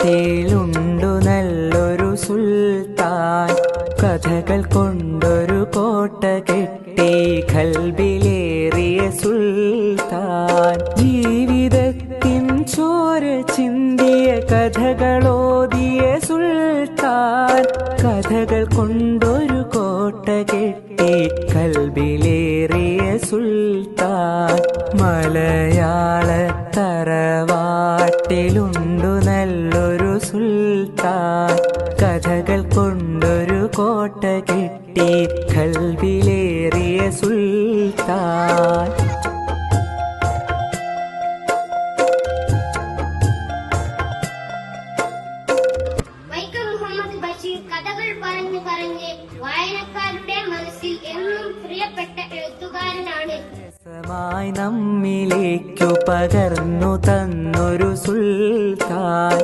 നാട്ടിലുണ്ടു നല്ലൊരു സുൽത്താൻ, കഥകൾ കൊണ്ടൊരു കോട്ട കെട്ടി ഖൽബിലേറിയ സുൽത്താൻ. ജീവിതത്തിൻ ചോര ചിന്തിയ കഥകളോതിയ സുൽത്താൻ, കഥകൾ കൊണ്ടൊരു കോട്ട കെട്ടി ഖൽബിലേറിയ സുൽത്താൻ. മലയാള തറവാട്ടിലുണ്ടു നല്ലൊരു സുൽത്താൻ, കഥകൾ കൊണ്ടൊരു കോട്ട കെട്ടി ഖൽബിലേറിയ സുൽത്താൻ. കഥകൾ പറഞ്ഞു പറഞ്ഞ് വായനക്കാരുടെ മനസ്സിൽ എന്നും പ്രിയപ്പെട്ട എഴുത്തുകാരനാണ്. നമ്മിലേക്കു പകർന്നു തന്നൊരു സുൽത്താൻ.